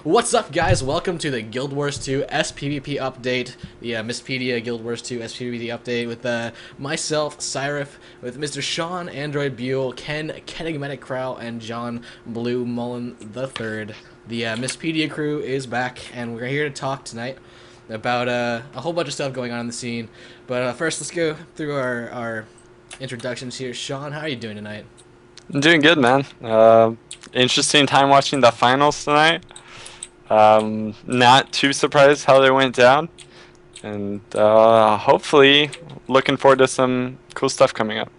What's up, guys? Welcome to the Guild Wars 2 sPVP update, the Misspedia Guild Wars 2 sPVP update with myself, Sireph, with Mr. Shawn Android Buell, Kenigmatic Crowl, and John Blu Mullen III. The Misspedia crew is back, and we're here to talk tonight about a whole bunch of stuff going on in the scene. But first, let's go through our introductions here. Shawn, how are you doing tonight? I'm doing good, man. Interesting time watching the finals tonight. Not too surprised how they went down, and hopefully looking forward to some cool stuff coming up.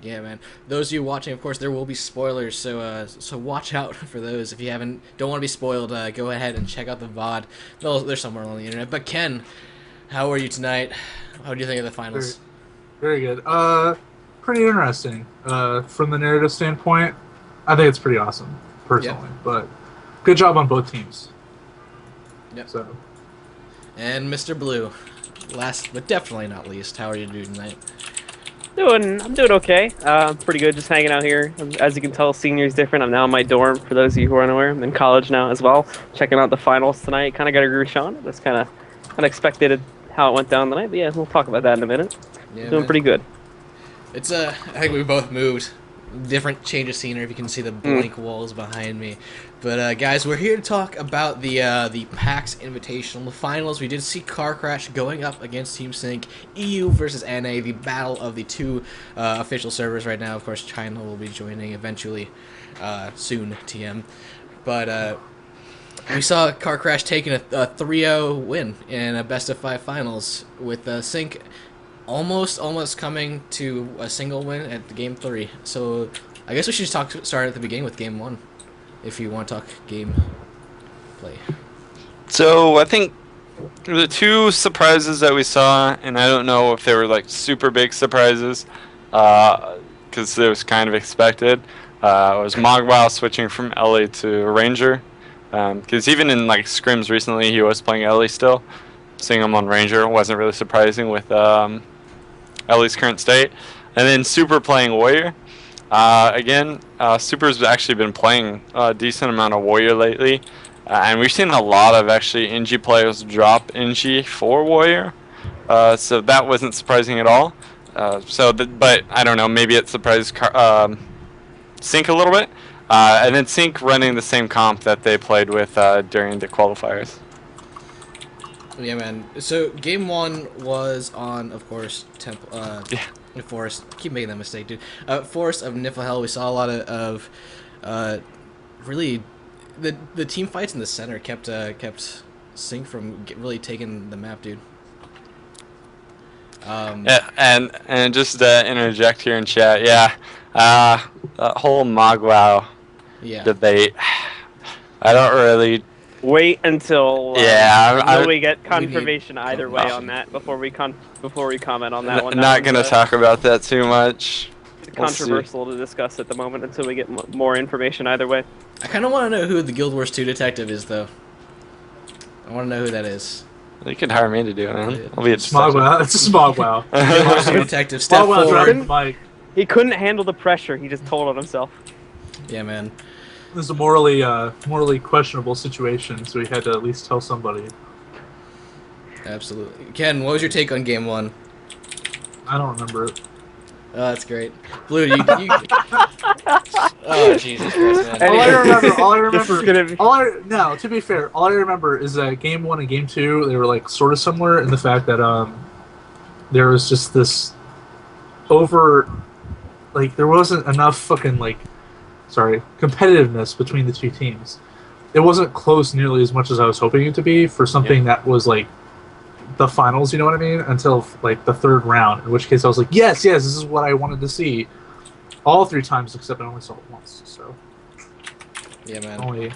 Yeah, man. Those of you watching, of course, there will be spoilers, so watch out for those. If you don't want to be spoiled, go ahead and check out the VOD. They're somewhere on the internet. But Ken, how are you tonight? How do you think of the finals? Very good. Pretty interesting. From the narrative standpoint, I think it's pretty awesome, personally. Yep. But good job on both teams. Yep. So. And Mr. Blue, last but definitely not least, how are you doing tonight? I'm doing okay. Pretty good, just hanging out here. As you can tell, senior is different. I'm now in my dorm, for those of you who are unaware. I'm in college now as well. Checking out the finals tonight. Kind of got to agree with Shawn. That's kind of unexpected how it went down tonight. But yeah, we'll talk about that in a minute. Yeah, doing man. pretty good. It's I think we both moved. Different change of scenery, if you can see the blank walls behind me. But guys, we're here to talk about the PAX Invitational, the finals. We did see Car Crash going up against Team Sync, EU versus NA, the battle of the two official servers right now. Of course, China will be joining eventually, soon, TM. But we saw Car Crash taking a 3-0 win in a best-of-5 finals, with Sync almost coming to a single win at Game 3. So I guess we should start at the beginning with Game 1, if you want to talk game play. So I think the two surprises that we saw, and I don't know if they were like super big surprises, because it was kind of expected, was Mogwao switching from Ellie to Ranger. Because even in like scrims recently, he was playing Ellie still. Seeing him on Ranger wasn't really surprising with Ellie's current state. And then Super playing Warrior. Again, Super's actually been playing a decent amount of Warrior lately. And we've seen a lot of actually NG players drop NG for Warrior. So that wasn't surprising at all. But I don't know, maybe it surprised Sync a little bit. And then Sync running the same comp that they played with during the qualifiers. Yeah, man. So Game 1 was on, of course, Forest. Keep making that mistake, dude. Forest of Niflhel. We saw a lot of really the team fights in the center kept Sync from really taking the map, dude. Yeah, and just to interject here in chat, yeah, that whole Mogwao debate, I don't really. Wait until we get confirmation either way on that before we comment on that one. Not gonna talk about that too much. It's controversial to discuss at the moment until we get more information either way. I kind of want to know who the Guild Wars 2 detective is, though. I want to know who that is. You can hire me to do it, man. I'll be a Smogwao. It's a Smogwao. Guild Wars 2 detective, step forward. He couldn't handle the pressure. He just told on himself. Yeah, man. This is a morally questionable situation, so we had to at least tell somebody. Absolutely. Ken, what was your take on Game 1? I don't remember it. Oh, that's great. Blue, you oh, Jesus Christ, man. To be fair, all I remember is that Game 1 and Game 2, they were like sort of similar in the fact that there was just this there wasn't enough fucking competitiveness between the two teams. It wasn't close nearly as much as I was hoping it to be for something that was like the finals, you know what I mean? Until like the third round, in which case I was like, yes, this is what I wanted to see all 3 times, except I only saw it once. So yeah, man. Only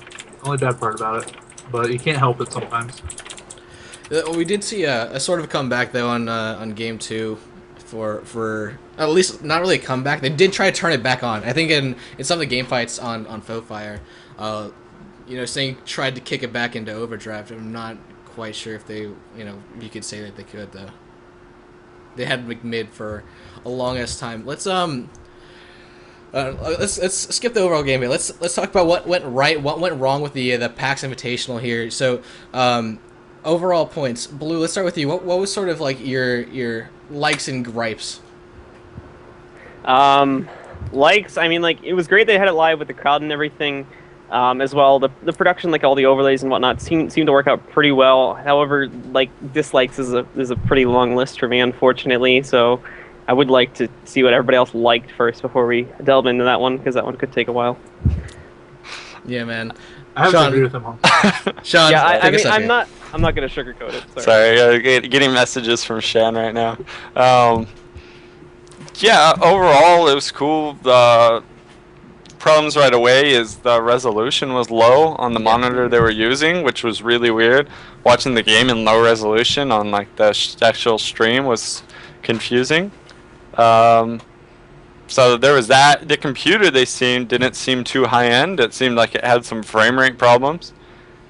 bad part about it, but you can't help it sometimes. We did see a sort of comeback though on Game 2. For at least not really a comeback. They did try to turn it back on. I think in some of the game fights on Faux Fire, Sync tried to kick it back into overdrive. I'm not quite sure if they, you could say that they could though. They had mid for a long ass time. Let's Let's skip the overall game here. Let's talk about what went right, what went wrong with the PAX Invitational here. So, overall points. Blue, let's start with you. What was sort of like your likes and gripes? Likes. I mean, like it was great they had it live with the crowd and everything, as well. The production, like all the overlays and whatnot, seemed to work out pretty well. However, like dislikes is a pretty long list for me, unfortunately. So. I would like to see what everybody else liked first before we delve into that one, because that one could take a while. Yeah, man. I have to agree with him all. Sean, yeah, I mean, I'm not gonna sugarcoat it. Sorry, getting messages from Shan right now. Yeah, overall it was cool. The problems right away is the resolution was low on the monitor they were using, which was really weird. Watching the game in low resolution on like the actual stream was confusing. So there was that. The computer didn't seem too high end. It seemed like it had some frame rate problems.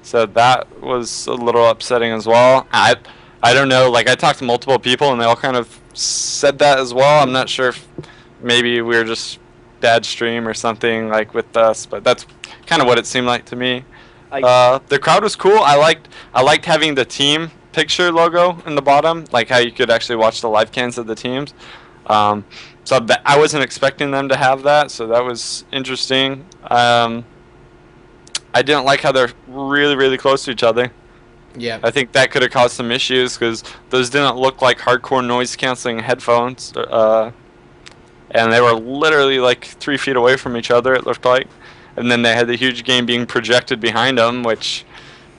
So that was a little upsetting as well. I don't know. Like I talked to multiple people and they all kind of said that as well. I'm not sure if maybe we were just bad stream or something like with us, but that's kind of what it seemed like to me. The crowd was cool. I liked having the team picture logo in the bottom, like how you could actually watch the live cams of the teams. So I wasn't expecting them to have that, so that was interesting. I didn't like how they're really, really close to each other. Yeah. I think that could have caused some issues because those didn't look like hardcore noise canceling headphones, and they were literally like 3 feet away from each other, it looked like. And then they had the huge game being projected behind them, which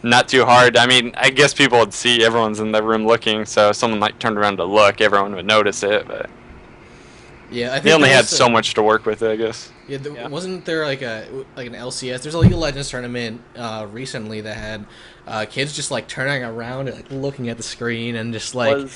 not too hard. I mean, I guess people would see everyone's in the room looking, so if someone like turned around to look, everyone would notice it, but yeah, I think they only had so much to work with, I guess. Yeah, wasn't there like an LCS? There's a League of Legends tournament recently that had kids just like turning around and like looking at the screen and just like.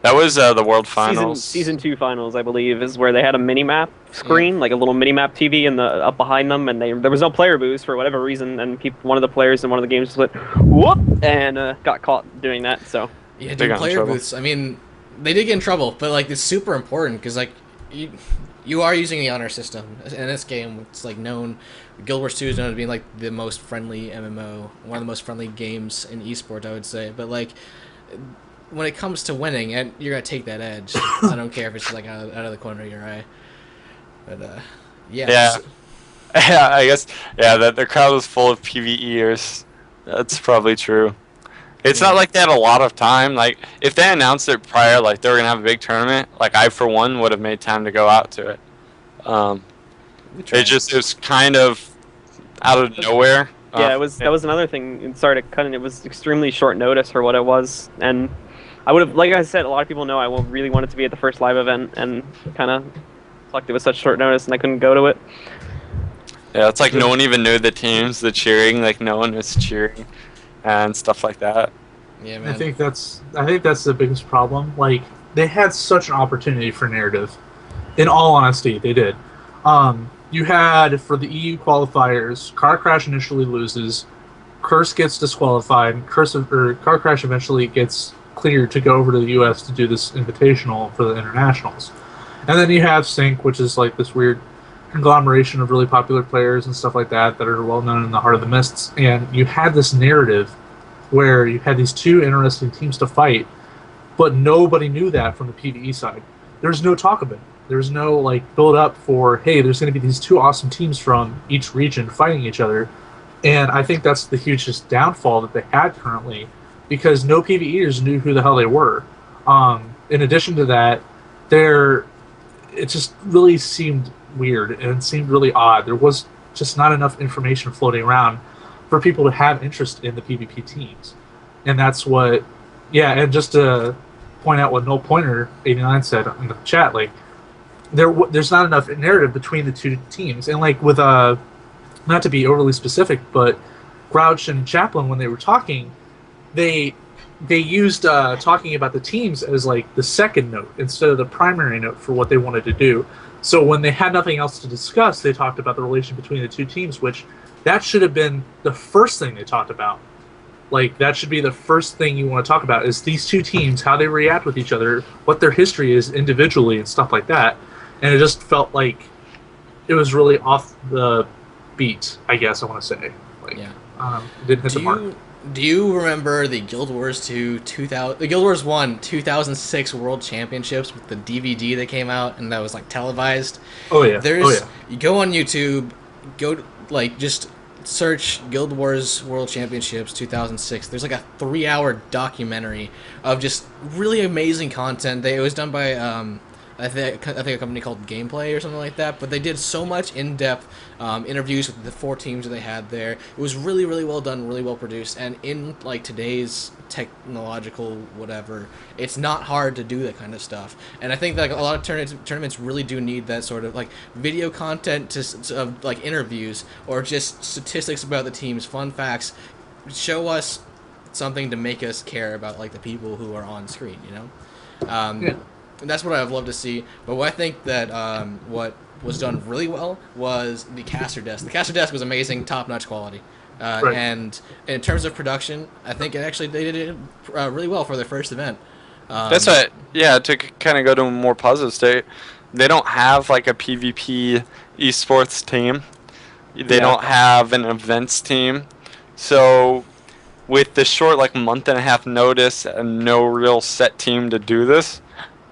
That was the World Finals. Season 2 finals, I believe, is where they had a mini-map screen, like a little mini-map TV up behind them, and there was no player boost for whatever reason, and one of the players in one of the games just went, whoop, and got caught doing that, so. Yeah, dude, player booths, I mean, they did get in trouble, but like it's super important, because like, you are using the honor system, and this game, it's like known, Guild Wars 2 is known as being like the most friendly MMO, one of the most friendly games in esports, I would say, but like, when it comes to winning, and you're gonna take that edge. I don't care if it's like out of the corner of your eye. But yeah, I guess that the crowd was full of PvEers. That's probably true. It's not like they had a lot of time. Like if they announced it prior, like they were gonna have a big tournament, like I for one would have made time to go out to it. It was kind of out of nowhere. Yeah, that was another thing. Sorry to cut in. It was extremely short notice for what it was, and I would have, like I said, a lot of people know I really wanted to be at the first live event, and kind of sucked it was such short notice, and I couldn't go to it. Yeah, it's like no one even knew the teams, the cheering, like no one was cheering, and stuff like that. Yeah, man. I think that's the biggest problem. Like they had such an opportunity for narrative. In all honesty, they did. You had for the EU qualifiers, Car Crash initially loses, Curse gets disqualified, Car Crash eventually gets cleared to go over to the US to do this invitational for the internationals. And then you have Sync, which is like this weird conglomeration of really popular players and stuff like that are well known in the Heart of the Mists. And you had this narrative where you had these two interesting teams to fight, but nobody knew that from the PvE side. There's no talk of it. There's no like build up for, hey, there's going to be these two awesome teams from each region fighting each other. And I think that's the hugest downfall that they had currently, because no PvEers knew who the hell they were. In addition to that, it just really seemed weird and it seemed really odd. There was just not enough information floating around for people to have interest in the PvP teams. And that's what, and just to point out what Null Pointer 89 said in the chat, like, there's not enough narrative between the two teams. And like with, not to be overly specific, but Grouch and Chaplin, when they were talking, they used talking about the teams as like the second note instead of the primary note for what they wanted to do. So when they had nothing else to discuss, they talked about the relation between the two teams, which that should have been the first thing they talked about. Like that should be the first thing you want to talk about is these two teams, how they react with each other, what their history is individually and stuff like that. And it just felt like it was really off the beat, I guess I want to say. Like, Yeah. It didn't hit the mark. Do you remember the Guild Wars 1 2006 World Championships with the DVD that came out and that was like televised? Oh yeah. You go on YouTube, just search Guild Wars World Championships 2006. There's like a 3-hour documentary of just really amazing content. It was done by I think a company called Gameplay or something like that. But they did so much in-depth interviews with the 4 teams that they had there. It was really, really well done, really well produced. And in like today's technological whatever, it's not hard to do that kind of stuff. And I think that, like, a lot of tournaments really do need that sort of like video content of like interviews or just statistics about the teams, fun facts, show us something to make us care about like the people who are on screen, you know. Yeah. And that's what I'd love to see. But what I think that what was done really well was the caster desk. The caster desk was amazing, top-notch quality. Right. And in terms of production, I think they did it really well for their first event. That's right. Yeah, to kind of go to a more positive state, they don't have like a PvP esports team. They don't have an events team. So with the short like month and a half notice and no real set team to do this,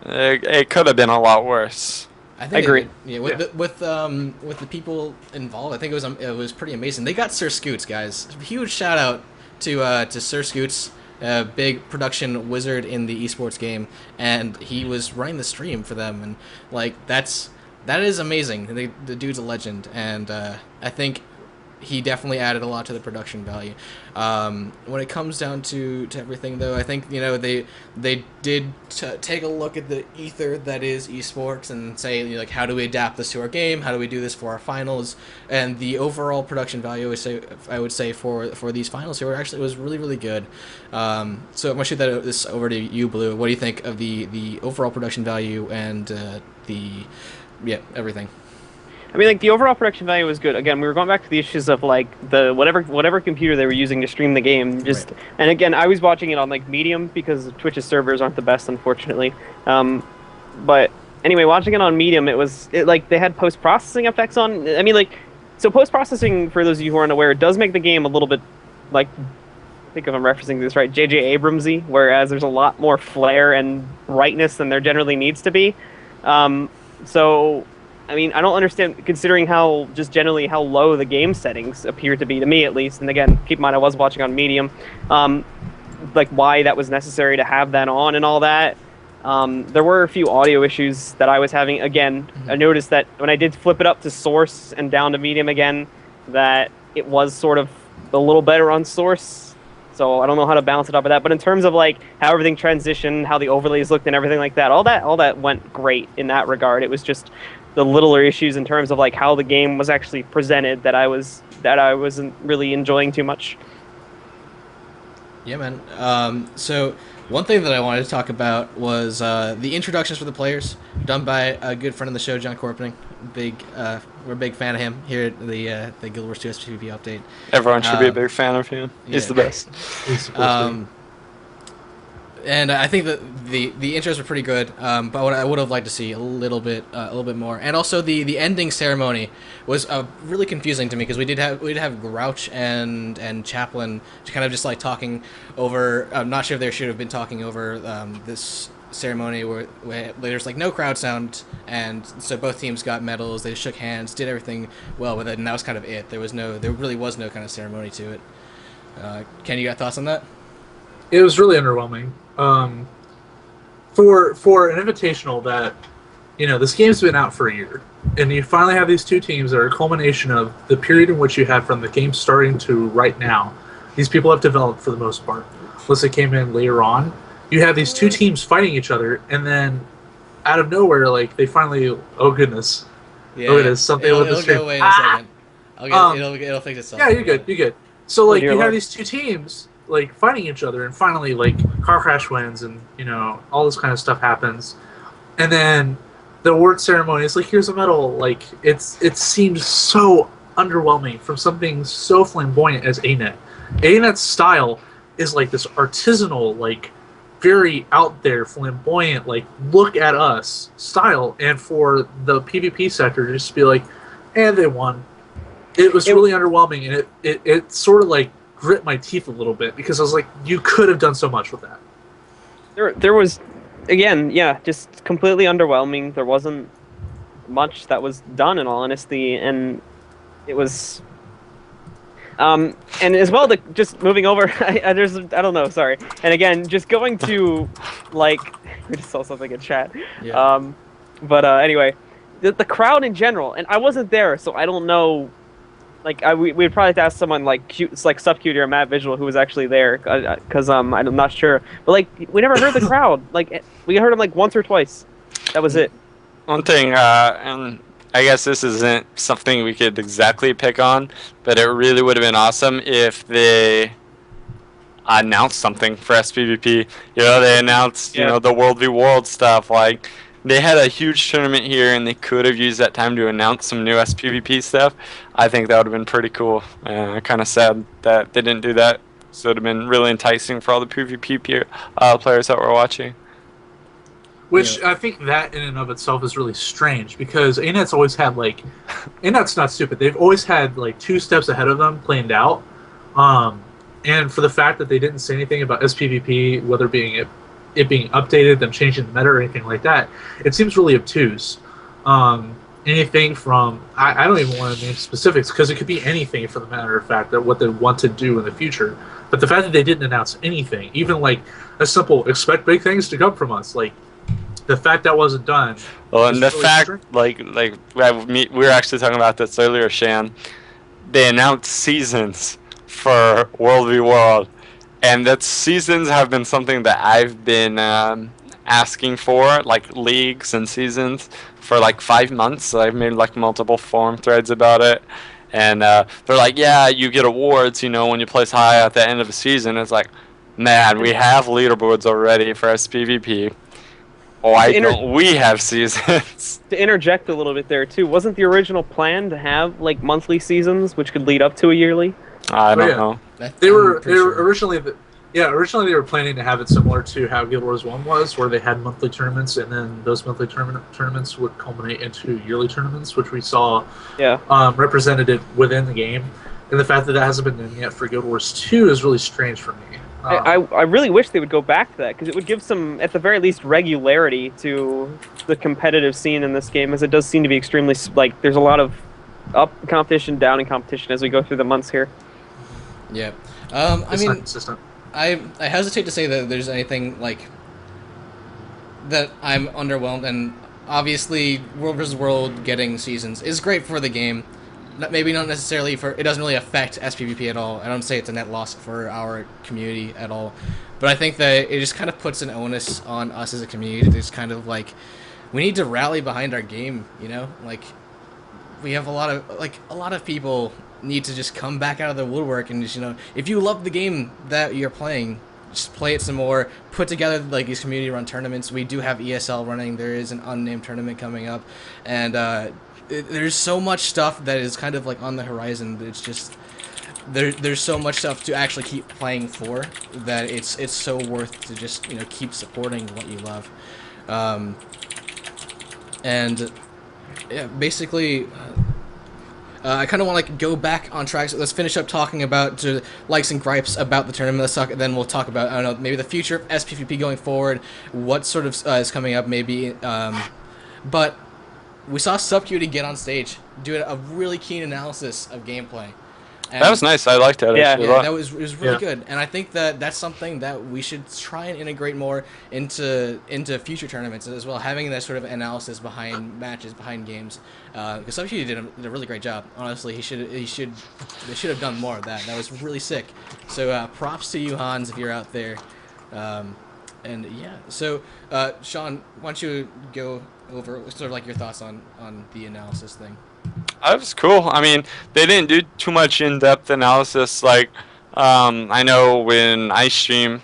it could have been a lot worse. I think agree. With the people involved, I think it was pretty amazing. They got Sir Scoots, guys. Huge shout out to Sir Scoots, a big production wizard in the esports game, and he was running the stream for them, and like that is amazing. The dude's a legend, and I think he definitely added a lot to the production value. When it comes down to everything, though, I think, you know, they did take a look at the ether that is esports and say, you know, like, how do we adapt this to our game? How do we do this for our finals? And the overall production value, I would say for these finals here was really, really good. So I'm gonna shoot this over to you, Blue. What do you think of the overall production value and everything? I mean, like, the overall production value was good. Again, we were going back to the issues of like the whatever computer they were using to stream the game. Just Right. And again, I was watching it on like Medium because Twitch's servers aren't the best, unfortunately. But anyway, watching it on Medium, it like they had post processing effects on. I mean, like, so post processing, for those of you who aren't aware, does make the game a little bit like, I think if I'm referencing this right, J.J. Abrams-y, whereas there's a lot more flair and brightness than there generally needs to be. So. I mean, I don't understand, considering how low the game settings appear to be, to me at least. And again, keep in mind I was watching on Medium, like why that was necessary to have that on and all that. There were a few audio issues that I was having. Again, I noticed that when I did flip it up to Source and down to Medium again, that it was sort of a little better on Source. So I don't know how to balance it up with that. But in terms of like how everything transitioned, how the overlays looked and everything like that, all that went great in that regard. It was just the littler issues in terms of like how the game was actually presented that I wasn't really enjoying too much. Yeah, man. So one thing that I wanted to talk about was the introductions for the players, done by a good friend of the show, John Corpening. We're a big fan of him here at the Guild Wars 2 sPVP update. Everyone should be a big fan of him. He's the best. And I think that the intros were pretty good, but what I would have liked to see a little bit more. And also the ending ceremony was really confusing to me because we'd have Grouch and Chaplin kind of just like talking over. I'm not sure if they should have been talking over this ceremony where there's like no crowd sound, and so both teams got medals. They shook hands, did everything well with it, and that was kind of it. There really was no kind of ceremony to it. Ken, you got thoughts on that? It was really underwhelming. For an invitational that, you know, this game's been out for a year, and you finally have these two teams that are a culmination of the period in which you had from the game starting to right now. These people have developed for the most part. Unless it came in later on. You have these two teams fighting each other, and then out of nowhere, like, they finally, oh goodness. Yeah, oh goodness, something with the it'll stream. go away in a second. It'll fix itself. Yeah, you're good. So, like, dear you have Lord. these two teams, like, fighting each other, and finally, like, car crash wins, and, you know, all this kind of stuff happens. And then the award ceremony is like, here's a medal. Like, it seems so underwhelming from something so flamboyant as ANET. ANET's style is like this artisanal, like, very out there, flamboyant, like, look at us style. And for the PvP sector to just be like, and they won. It was really underwhelming, and it sort of like grit my teeth a little bit because I was like, you could have done so much with that. There was, again, yeah, just completely underwhelming. There wasn't much that was done, in all honesty, and it was. And as well, just moving over, I don't know, sorry. And again, just going to, like, we just saw something in chat. Yeah. But anyway, the crowd in general, and I wasn't there, so I don't know. Like, we'd probably have to ask someone like SupCutie or Matt Visual who was actually there, because I'm not sure. But like, we never heard the crowd. Like, we heard them like once or twice. That was it. One thing, and I guess this isn't something we could exactly pick on, but it really would have been awesome if they announced something for sPVP. You know, they announced, you know, the World v World stuff. Like, they had a huge tournament here, and they could have used that time to announce some new sPVP stuff. I think that would have been pretty cool. Kind of sad that they didn't do that. So it would have been really enticing for all the PvP players that were watching. Which I think that in and of itself is really strange because ANET's always had like, ANET's not stupid. They've always had like 2 steps ahead of them planned out. And for the fact that they didn't say anything about sPVP, whether being it being updated, them changing the meta or anything like that, it seems really obtuse. Anything from, I don't even want to name specifics because it could be anything for the matter of fact that what they want to do in the future. But the fact that they didn't announce anything, even like a simple expect big things to come from us, like the fact that wasn't done. Well, and the really fact, like we were actually talking about this earlier, Shan. They announced seasons for World v World, and that seasons have been something that I've been asking for, like leagues and seasons, for like 5 months. So I've made like multiple forum threads about it, and they're like, yeah, you get awards, you know, when you place high at the end of a season. It's like, man, we have leaderboards already for sPVP. Why don't we have seasons? To interject a little bit there too, wasn't the original plan to have like monthly seasons, which could lead up to a yearly? I don't know. They were originally they were planning to have it similar to how Guild Wars 1 was, where they had monthly tournaments, and then those monthly tournaments would culminate into yearly tournaments, which we saw represented within the game. And the fact that hasn't been done yet for Guild Wars 2 is really strange for me. I really wish they would go back to that, because it would give some, at the very least, regularity to the competitive scene in this game, as it does seem to be extremely, like, there's a lot of up competition, down in competition as we go through the months here. Yeah. I mean, not consistent. I hesitate to say that there's anything, like, that I'm underwhelmed, and obviously World vs. World getting seasons is great for the game. Maybe not necessarily for, it doesn't really affect sPVP at all. I don't say it's a net loss for our community at all, but I think that it just kind of puts an onus on us as a community. There's kind of like, we need to rally behind our game, you know? Like, we have a lot of people need to just come back out of the woodwork and just, you know, if you love the game that you're playing, just play it some more, put together like these community run tournaments. We do have ESL running. There is an unnamed tournament coming up, and there's so much stuff that is kind of like on the horizon. It's just there's so much stuff to actually keep playing for that it's so worth to just, you know, keep supporting what you love. And yeah, basically I kind of want to go back on track. So let's finish up talking about likes and gripes about the tournament. Let's talk, then we'll talk about, I don't know, maybe the future of sPVP going forward, what sort of is coming up maybe. But we saw sPVP get on stage, do a really keen analysis of gameplay. And that was nice. I liked that. Yeah, that was really good, and I think that that's something that we should try and integrate more into future tournaments as well. Having that sort of analysis behind matches, behind games, because sPVP did a really great job. Honestly, they should have done more of that. That was really sick. So props to you, Hans, if you're out there. And yeah, so Shawn, why don't you go over sort of like your thoughts on the analysis thing? That was cool. I mean, they didn't do too much in-depth analysis. Like, I know when I stream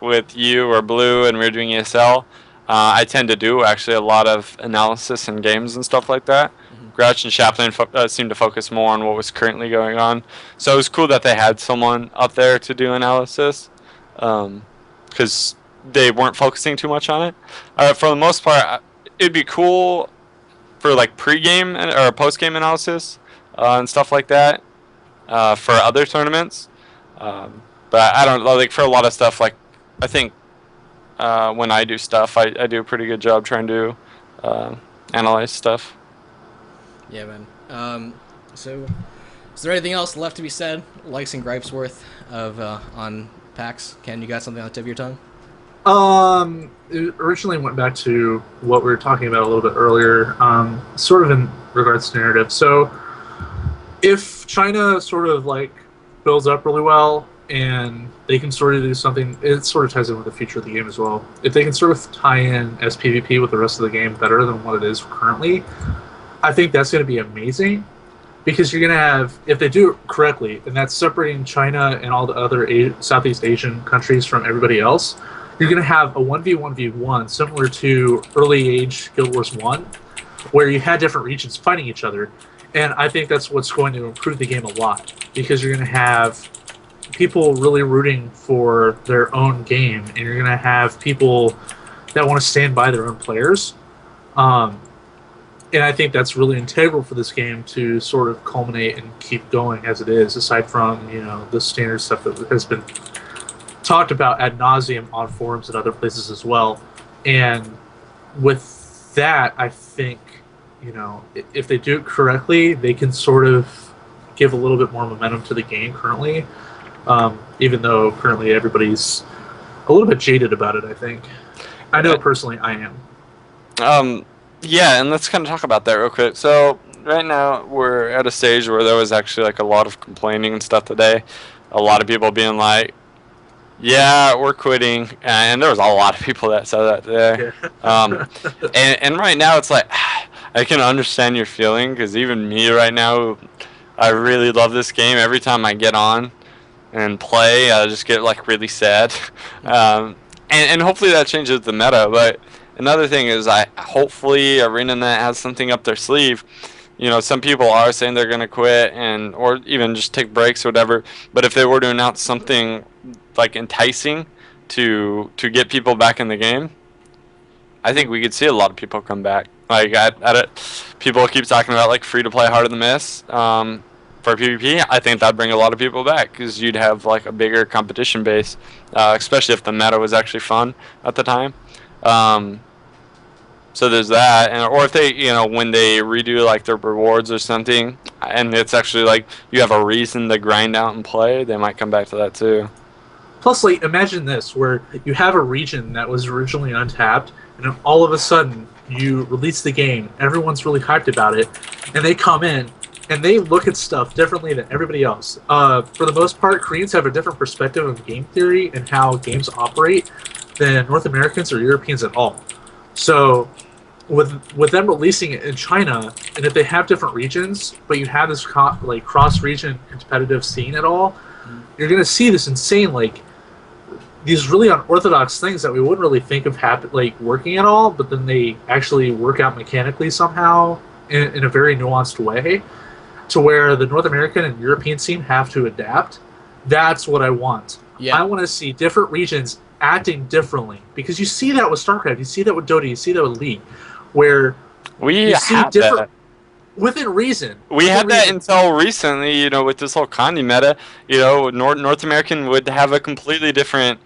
with you or Blue and we're doing ESL, I tend to do actually a lot of analysis in games and stuff like that. Grouch and Chaplin seemed to focus more on what was currently going on. So it was cool that they had someone up there to do analysis, because they weren't focusing too much on it. For the most part, it'd be cool for like pre-game or post-game analysis and stuff like that for other tournaments. But I don't like for a lot of stuff. Like I think when I do stuff, I do a pretty good job trying to analyze stuff. Yeah, man. So, is there anything else left to be said, likes and gripes worth of on PAX? Ken, you got something on the tip of your tongue? It originally went back to what we were talking about a little bit earlier, sort of in regards to narrative. So, if China sort of like builds up really well and they can sort of do something, it sort of ties in with the future of the game as well. If they can sort of tie in sPVP with the rest of the game better than what it is currently, I think that's going to be amazing. Because you're going to have, if they do it correctly, and that's separating China and all the other Southeast Asian countries from everybody else, you're going to have a 1v1v1 similar to early age Guild Wars 1, where you had different regions fighting each other. And I think that's what's going to improve the game a lot, because you're going to have people really rooting for their own game, and you're going to have people that want to stand by their own players. And I think that's really integral for this game to sort of culminate and keep going as it is, aside from, you know, the standard stuff that has been talked about ad nauseum on forums and other places as well. And with that, I think, you know, if they do it correctly, they can sort of give a little bit more momentum to the game currently, even though currently everybody's a little bit jaded about it, I think. I know personally I am. Yeah, and let's kind of talk about that real quick. So right now we're at a stage where there was actually like a lot of complaining and stuff today. A lot of people being like, "Yeah, we're quitting," and there was a lot of people that said that today. Yeah. And right now it's like I can understand your feeling, because even me right now, I really love this game. Every time I get on and play, I just get like really sad. And hopefully that changes the meta, but. Another thing is, hopefully ArenaNet has something up their sleeve. You know, some people are saying they're going to quit or even just take breaks or whatever. But if they were to announce something like enticing to get people back in the game, I think we could see a lot of people come back. Like people keep talking about like free to play Heart of the Mist for PvP. I think that'd bring a lot of people back, because you'd have like a bigger competition base, especially if the meta was actually fun at the time. So there's that, or if they, you know, when they redo like their rewards or something, and it's actually like you have a reason to grind out and play, they might come back to that too. Plus, like, imagine this, where you have a region that was originally untapped, and then all of a sudden you release the game, everyone's really hyped about it, and they come in, and they look at stuff differently than everybody else. For the most part, Koreans have a different perspective of game theory and how games operate than North Americans or Europeans at all. So with them releasing it in China, and if they have different regions, but you have this like cross-region competitive scene at all, you're going to see this insane, like, these really unorthodox things that we wouldn't really think of working at all, but then they actually work out mechanically somehow in a very nuanced way, to where the North American and European scene have to adapt. That's what I want. Yeah. I want to see different regions acting differently, because you see that with StarCraft, you see that with Dota, you see that with League, where you see different within reason. We had that until recently, you know, with this whole Kandi meta. You know, North American would have a completely different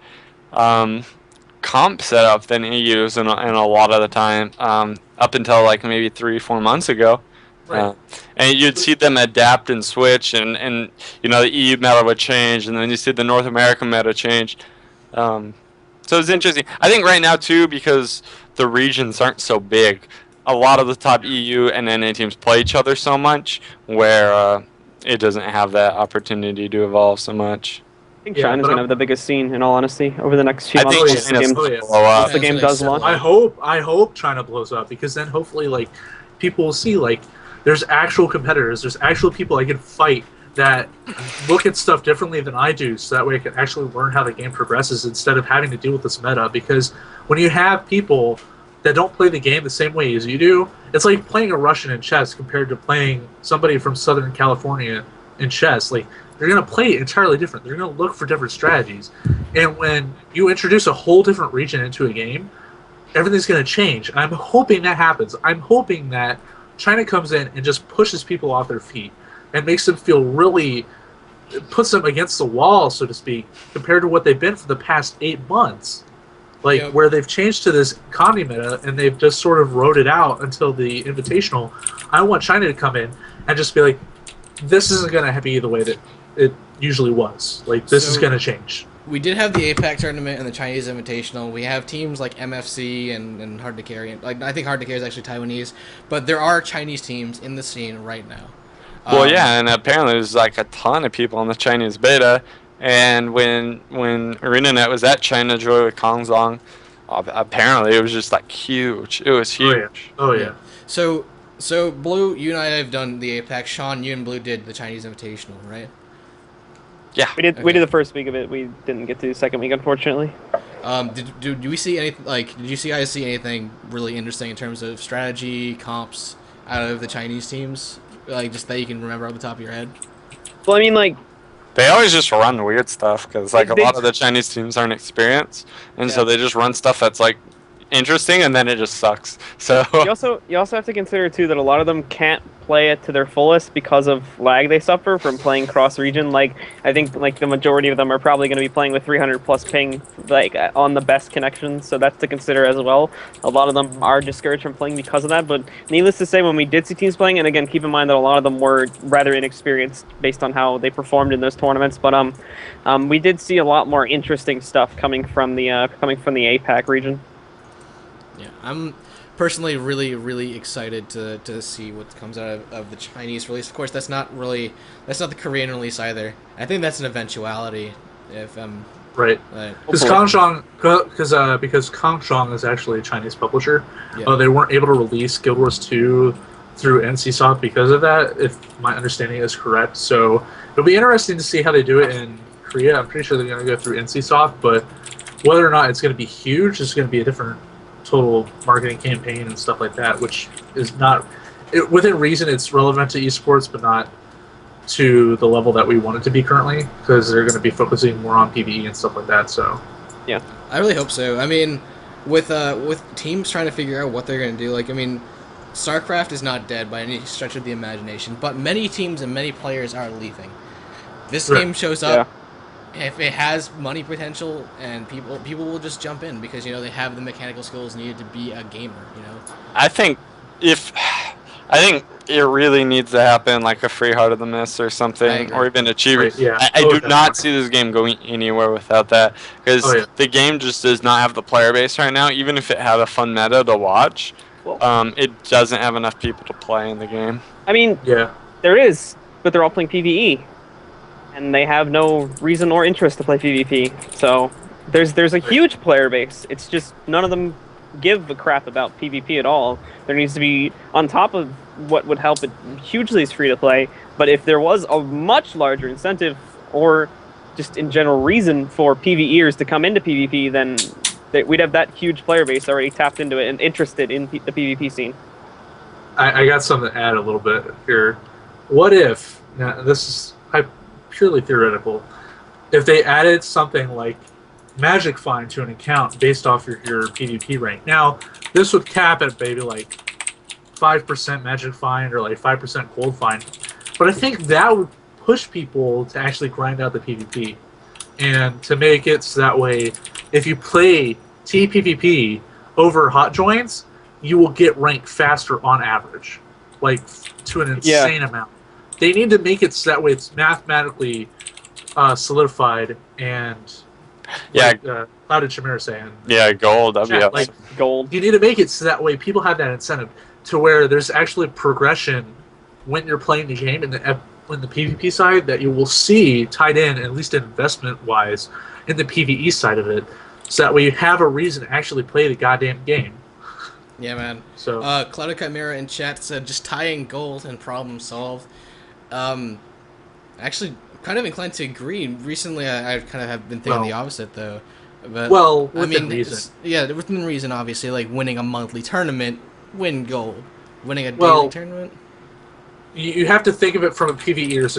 comp setup than EU's in a lot of the time, up until like maybe 3-4 months ago. Right. And you'd see them adapt and switch, and you know, the EU meta would change, and then you see the North American meta change. So it's interesting. I think right now too, because the regions aren't so big, a lot of the top EU and NA teams play each other so much, where it doesn't have that opportunity to evolve so much. I think China's going to have the biggest scene, in all honesty, over the next few months. I think once the game does launch. I hope China blows up, because then hopefully, like, people will see, like, there's actual competitors, there's actual people I can fight that look at stuff differently than I do, so that way I can actually learn how the game progresses instead of having to deal with this meta. Because when you have people that don't play the game the same way as you do, it's like playing a Russian in chess compared to playing somebody from Southern California in chess. Like, they're going to play entirely different. They're going to look for different strategies. And when you introduce a whole different region into a game, everything's going to change. I'm hoping that happens. I'm hoping that China comes in and just pushes people off their feet and makes them feel really, puts them against the wall, so to speak, compared to what they've been for the past 8 months. Like, where they've changed to this economy meta and they've just sort of rode it out until the Invitational. I want China to come in and just be like, this isn't going to be the way that it usually was. Like, this is going to change. We did have the APAC tournament and the Chinese Invitational. We have teams like MFC and Hard to Carry. Like, I think Hard to Carry is actually Taiwanese, but there are Chinese teams in the scene right now. Well, yeah, and apparently there's like a ton of people in the Chinese beta. And when ArenaNet was at China Joy with Kongzong, apparently it was just like huge. It was huge. Oh yeah. So Blue, you and I have done the APAC. Shawn, you and Blue did the Chinese Invitational, right? Yeah, we did. Okay. We did the first week of it. We didn't get to the second week, unfortunately. Did we see any did you guys see anything really interesting in terms of strategy, comps out of the Chinese teams? Like, just that you can remember off the top of your head? Well, I mean, like, they always just run weird stuff because, like, a lot of the Chinese teams aren't experienced, and so they just run stuff that's like interesting, and then it just sucks. So you also have to consider too that a lot of them can't play it to their fullest because of lag they suffer from playing cross region. Like, I think like the majority of them are probably going to be playing with 300 plus ping, like on the best connections. So that's to consider as well. A lot of them are discouraged from playing because of that. But needless to say, when we did see teams playing, and again, keep in mind that a lot of them were rather inexperienced based on how they performed in those tournaments. But we did see a lot more interesting stuff coming from the APAC region. Yeah, I'm personally really excited to see what comes out of the Chinese release. Of course, that's not the Korean release either. I think that's an eventuality. If right, because Kongzong is actually a Chinese publisher. Yeah. They weren't able to release Guild Wars 2 through NCSoft because of that, if my understanding is correct. So it'll be interesting to see how they do it in Korea. I'm pretty sure they're going to go through NCSoft, but whether or not it's going to be huge is going to be a different total marketing campaign and stuff like that, which is not within reason. It's relevant to esports, but not to the level that we want it to be currently, because they're going to be focusing more on PvE and stuff like that. So yeah, I really hope so. I mean, with teams trying to figure out what they're going to do, like, I mean, StarCraft is not dead by any stretch of the imagination, but many teams and many players are leaving. This game shows up. If it has money potential, and people will just jump in because, you know, they have the mechanical skills needed to be a gamer, you know. I think it really needs to happen, like a Free Heart of the Mist or something, or even Achievement. Yeah. I do not see this game going anywhere without that, because the game just does not have the player base right now. Even if it had a fun meta to watch, it doesn't have enough people to play in the game. I mean, there is, but they're all playing PvE. And they have no reason or interest to play PvP. So there's a huge player base. It's just none of them give a crap about PvP at all. There needs to be, on top of what would help it hugely is free to play, but if there was a much larger incentive or just in general reason for PvEers to come into PvP, then we'd have that huge player base already tapped into it and interested in the PvP scene. I got something to add a little bit here. What if, now this is purely theoretical, if they added something like Magic Find to an account based off your PvP rank. Now, this would cap at maybe like 5% Magic Find or like 5% Gold Find, but I think that would push people to actually grind out the PvP and to make it so that way if you play tPvP over hot joins, you will get ranked faster on average, like to an insane amount. They need to make it so that way it's mathematically solidified and Clouded Chimera saying. Yeah, gold. That'd be awesome. Like gold. You need to make it so that way people have that incentive to where there's actually progression when you're playing the game in the PvP side that you will see tied in, at least investment-wise, in the PvE side of it, so that way you have a reason to actually play the goddamn game. Yeah, man. So Clouded Chimera in chat said just tying gold and problem solved. Actually, kind of inclined to agree. Recently, I kind of have been thinking the opposite, though. But within reason. Yeah, within reason, obviously. Like winning a monthly tournament, win gold. Winning a daily tournament. You have to think of it from a PvEer's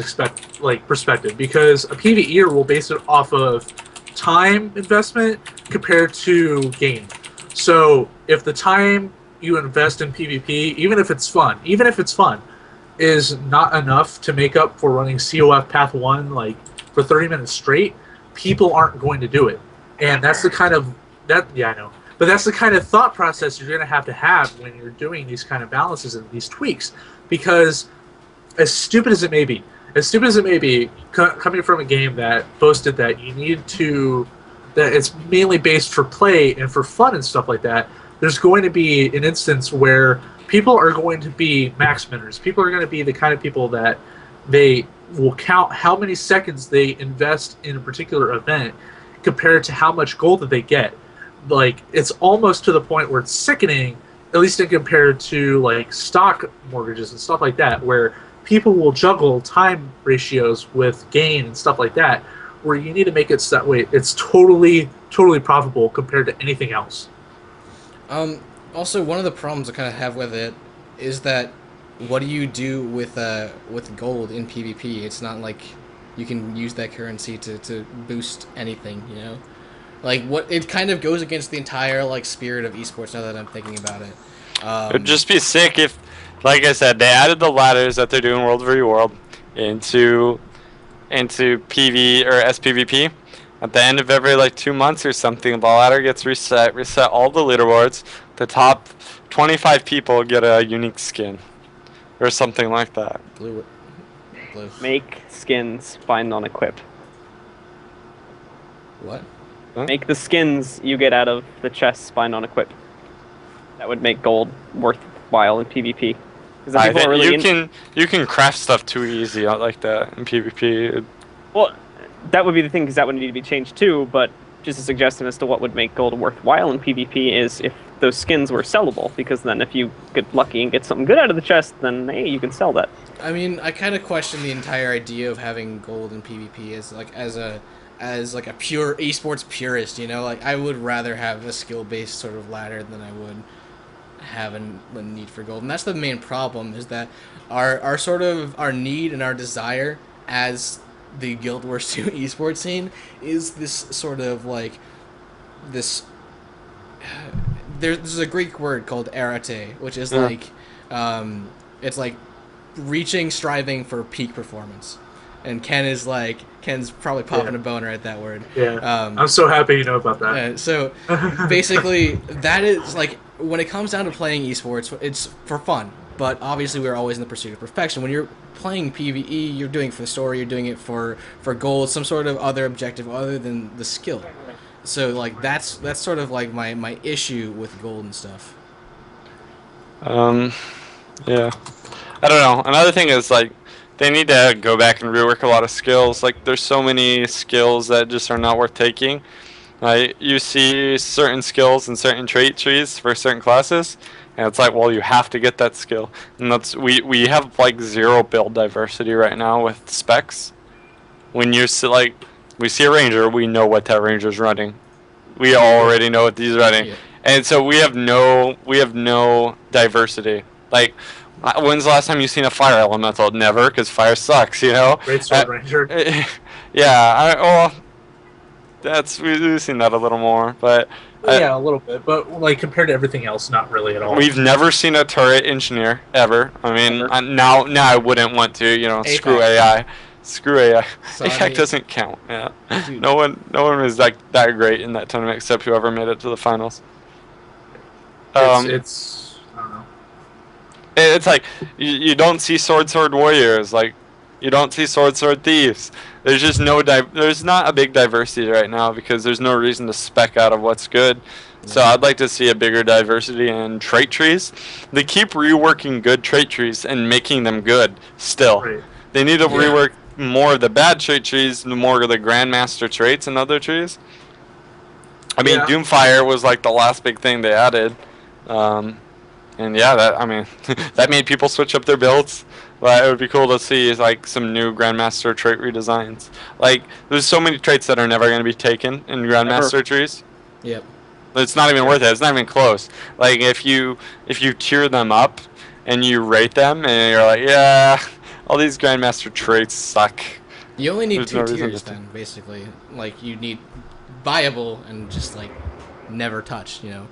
perspective, because a PvEer will base it off of time investment compared to game. So if the time you invest in PvP, even if it's fun, is not enough to make up for running COF Path 1 like for 30 minutes straight, people aren't going to do it. And that's the kind of I know. But that's the kind of thought process you're going to have when you're doing these kind of balances and these tweaks, because as stupid as it may be, coming from a game that boasted that you need to, that it's mainly based for play and for fun and stuff like that, there's going to be an instance where people are going to be max minners. People are going to be the kind of people that they will count how many seconds they invest in a particular event compared to how much gold that they get. Like, it's almost to the point where it's sickening, at least in compared to like stock mortgages and stuff like that, where people will juggle time ratios with gain and stuff like that, where you need to make it so that way it's totally profitable compared to anything else. Also, one of the problems I kind of have with it is that what do you do with gold in PvP? It's not like you can use that currency to boost anything, you know? Like, what it kind of goes against the entire like spirit of esports. Now that I'm thinking about it, it'd just be sick if, like I said, they added the ladders that they're doing World v World into PV or sPVP. At the end of every like 2 months or something, the ladder gets reset all the leaderboards. The top 25 people get a unique skin, or something like that. Blue. Make skins, find on equip. What? Huh? Make the skins you get out of the chests find on equip. That would make gold worthwhile in PvP. I think really you can craft stuff too easy like that in PvP. Well, that would be the thing, because that would need to be changed too. But just a suggestion as to what would make gold worthwhile in PvP is if those skins were sellable. Because then, if you get lucky and get something good out of the chest, then hey, you can sell that. I mean, I kind of question the entire idea of having gold in PvP as like a pure esports purist, you know? Like, I would rather have a skill-based sort of ladder than I would have a need for gold. And that's the main problem, is that our sort of our need and our desire as the Guild Wars 2 esports scene is this sort of like this there's a Greek word called arete, which is like it's like striving for peak performance. And Ken's probably popping a boner at that word. Yeah. I'm so happy you know about that. So basically, that is like, when it comes down to playing esports, it's for fun. But obviously, we're always in the pursuit of perfection. When you're playing PvE, you're doing it for the story. You're doing it for gold, some sort of other objective other than the skill. So like that's sort of like my issue with gold and stuff. Yeah. I don't know. Another thing is like, they need to go back and rework a lot of skills. Like, there's so many skills that just are not worth taking. You see certain skills and certain trait trees for certain classes, and it's like, well, you have to get that skill. And that's we have like 0 build diversity right now with specs. When you see, like, we see a ranger, we know what that ranger's running. We already know what he's running, and so we have no diversity. Like, when's the last time you've seen a fire elemental? Never, because fire sucks, you know? Great Sword Ranger. Yeah, we've seen that a little more, but... yeah, a little bit, but like compared to everything else, not really at all. We've never seen a turret engineer, ever. I mean, now I wouldn't want to, you know, APAC. Screw AI. Screw AI. Sorry. APAC doesn't count, yeah. Dude. No one was that great in that tournament except whoever made it to the finals. It's I don't know. It's like, you don't see sword warriors, like, you don't see sword thieves. There's just there's not a big diversity right now because there's no reason to spec out of what's good. So I'd like to see a bigger diversity in trait trees. They keep reworking good trait trees and making them good still. Right. They need to rework more of the bad trait trees, more of the grandmaster traits and other trees. I mean, Doomfire was like the last big thing they added. And yeah, that made people switch up their builds. But it would be cool to see like some new Grandmaster trait redesigns. Like, there's so many traits that are never going to be taken in Grandmaster trees. Yep. It's not even worth it. It's not even close. Like, if you tier them up and you rate them and you're like, yeah, all these Grandmaster traits suck. You only need 2 tiers then, basically. Like, you need viable and just like never touched, you know.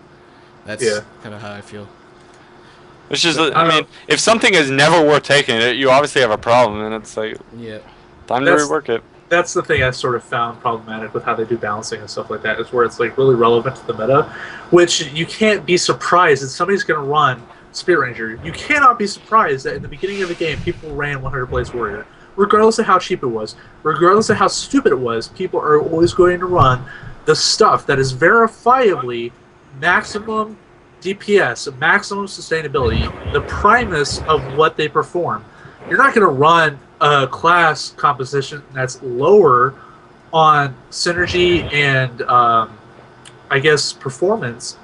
That's kind of how I feel. Which is, I mean, if something is never worth taking, you obviously have a problem, and it's like, Yeah. time to rework it. That's the thing I sort of found problematic with how they do balancing and stuff like that, is where it's like really relevant to the meta, which you can't be surprised that somebody's going to run Spirit Ranger. You cannot be surprised that in the beginning of the game, people ran 100 Blaze Warrior. Regardless of how cheap it was, regardless of how stupid it was, people are always going to run the stuff that is verifiably maximum DPS, maximum sustainability, the primus of what they perform. You're not going to run a class composition that's lower on synergy and I guess performance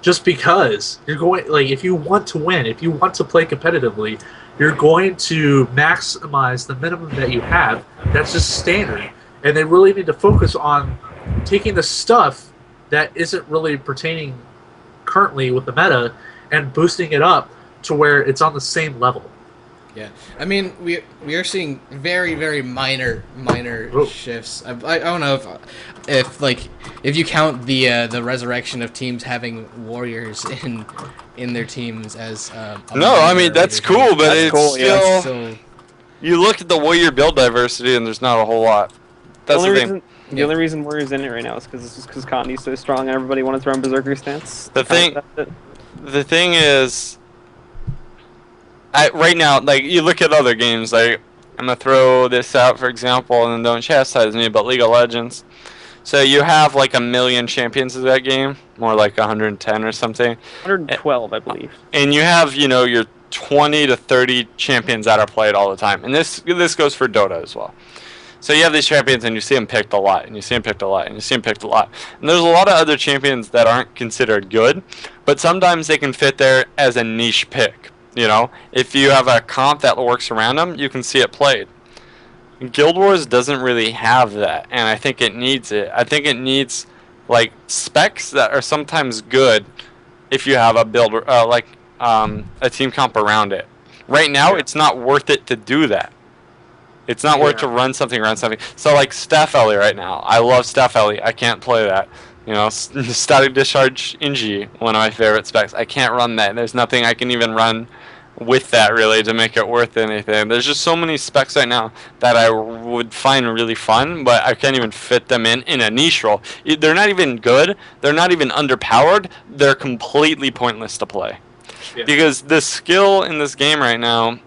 just because you're going, like, if you want to win, if you want to play competitively, you're going to maximize the minimum that you have. That's just standard. And they really need to focus on taking the stuff that isn't really pertaining currently with the meta and boosting it up to where it's on the same level. Yeah, I mean, we are seeing very, very minor shifts. I don't know if you count the resurrection of teams having warriors in their teams as no, I mean that's cool, but it's cool, still you look at the warrior build diversity and there's not a whole lot. That's the thing. The only reason Warrior's in it right now is because Conti's so strong and everybody wanted to run Berserker stance. The thing is, right now, like, you look at other games, like, I'm going to throw this out, for example, and don't chastise me, but League of Legends. So you have, like, 1 million champions of that game, more like 110 or something. 112, I believe. And you have, you know, your 20 to 30 champions that are played all the time. And this goes for Dota as well. So you have these champions, and you see them picked a lot, and you see them picked a lot, and you see them picked a lot. And there's a lot of other champions that aren't considered good, but sometimes they can fit there as a niche pick. You know, if you have a comp that works around them, you can see it played. Guild Wars doesn't really have that, and I think it needs it. I think it needs, like, specs that are sometimes good if you have a build, a team comp around it. Right now, it's not worth it to do that. It's not worth to run something around something. So, like, Staff Ellie right now. I love Staff Ellie. I can't play that. You know, Static Discharge Inji, one of my favorite specs. I can't run that. There's nothing I can even run with that, really, to make it worth anything. There's just so many specs right now that I would find really fun, but I can't even fit them in a niche role. They're not even good. They're not even underpowered. They're completely pointless to play. Yeah. Because the skill in this game right now,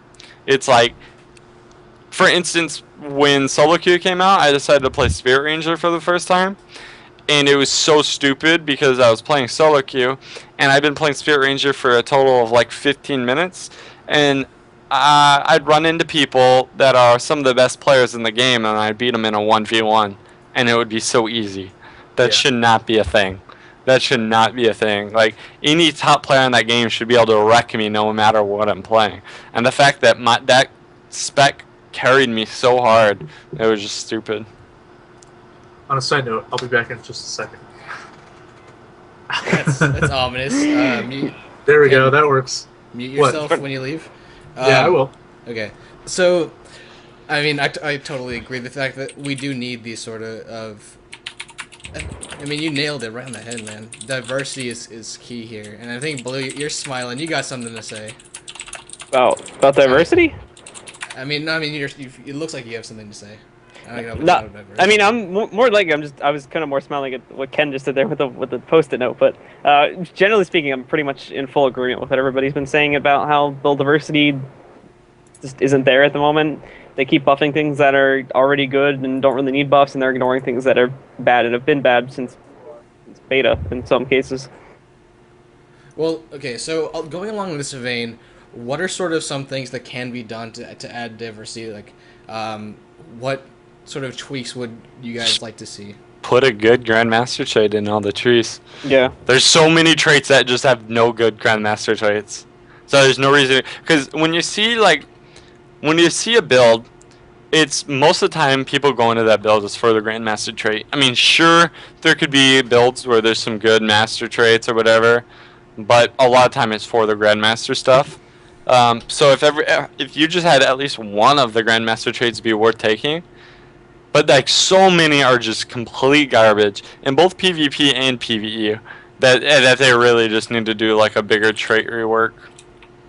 it's like, for instance, when solo queue came out, I decided to play Spirit Ranger for the first time. And it was so stupid because I was playing solo queue, and I'd been playing Spirit Ranger for a total of like 15 minutes, and I'd run into people that are some of the best players in the game, and I'd beat them in a 1v1, and it would be so easy. That should not be a thing. That should not be a thing. Like, any top player in that game should be able to wreck me no matter what I'm playing. And the fact that that spec carried me so hard, it was just stupid. On a side note, I'll be back in just a second. That's ominous. There we go. That works. Mute yourself when you leave. Yeah, I will. Okay. So, I mean, I totally agree. The fact that we do need these sort of I mean, you nailed it right on the head, man. Diversity is key here, and I think Blue, you're smiling. You got something to say. About diversity? I mean, it looks like you have something to say. I don't know. No, I mean, I'm more like I was kind of more smiling at what Ken just did there with the post-it note. But generally speaking, I'm pretty much in full agreement with what everybody's been saying about how build diversity just isn't there at the moment. They keep buffing things that are already good and don't really need buffs, and they're ignoring things that are bad and have been bad since beta in some cases. Well, okay, so going along this vein, what are sort of some things that can be done to add diversity? Like, what sort of tweaks would you guys like to see? Put a good Grandmaster trait in all the trees. Yeah. There's so many traits that just have no good Grandmaster traits. So there's no reason, because when you see a build, it's most of the time people go into that build is for the Grandmaster trait. I mean, sure, there could be builds where there's some good master traits or whatever, but a lot of time it's for the Grandmaster stuff. So if you just had at least one of the Grandmaster traits be worth taking, but like so many are just complete garbage in both PvP and PvE that they really just need to do like a bigger trait rework.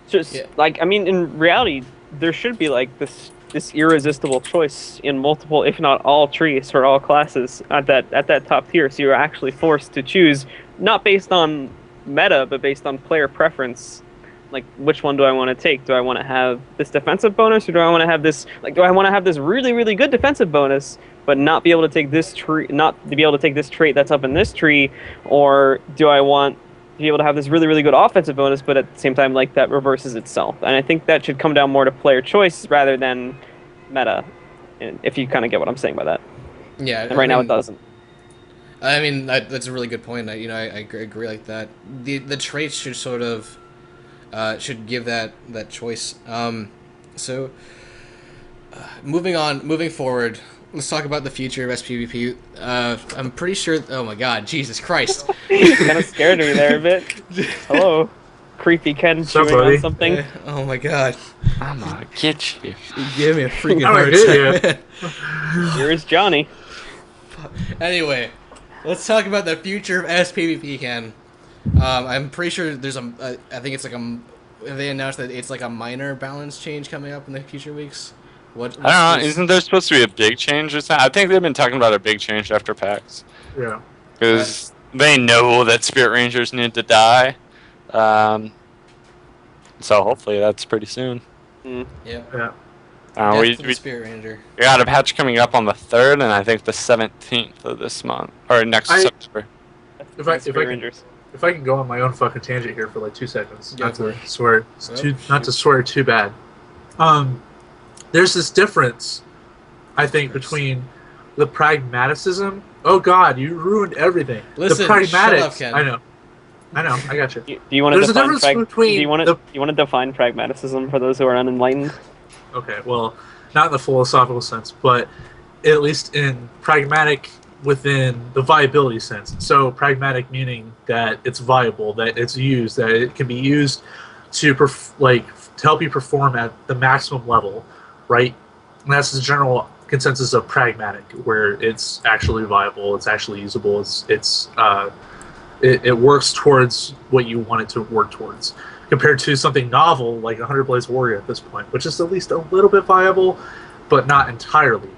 Just Yeah. like, I mean, in reality, there should be like this irresistible choice in multiple, if not all, trees for all classes at that top tier. So you're actually forced to choose, not based on meta, but based on player preference. Like, which one do I want to take? Do I want to have this defensive bonus, or do I want to have this? Like, do I want to have this really, really good defensive bonus, but not be able to take this tree, not to be able to take this trait that's up in this tree, or do I want to be able to have this really, really good offensive bonus, but at the same time, like, that reverses itself? And I think that should come down more to player choice rather than meta, if you kind of get what I'm saying by that. Yeah. And right now it doesn't. I mean, that's a really good point. I agree like that. The traits should sort of should give that choice. So moving forward, let's talk about the future of sPVP. I'm pretty sure. Oh my God, Jesus Christ! Kind of scared me there a bit. Hello, creepy Ken chewing on something. Oh my God! I'm gonna get you. You gave me a freaking I'm heart gonna attack. Here is Johnny. Anyway, let's talk about the future of sPVP, Ken. I'm pretty sure there's I think it's like they announced that it's like a minor balance change coming up in the future weeks. I don't know. Isn't there supposed to be a big change or something? I think they've been talking about a big change after PAX. Yeah. Because they know that Spirit Rangers need to die. So hopefully that's pretty soon. Yep. Yeah. We Spirit Ranger. We got a patch coming up on the 3rd and I think the 17th of this month. Or next September. If I can go on my own fucking tangent here for like 2 seconds, Go not for to it. swear, Oh, not to swear too bad. There's this difference, I think, between the pragmaticism. Oh God, you ruined everything. Listen, the pragmatics. shut up, Ken. I know. I got you. Do you want to There's a define difference between do you want to define pragmaticism for those who are unenlightened? Okay, well, not in the philosophical sense, but at least in pragmatic within the viability sense. So pragmatic meaning that it's viable, that it's used, that it can be used to to help you perform at the maximum level, right? And that's the general consensus of pragmatic, where it's actually viable, it's actually usable, it works towards what you want it to work towards, compared to something novel like 100 Blaze Warrior at this point, which is at least a little bit viable, but not entirely.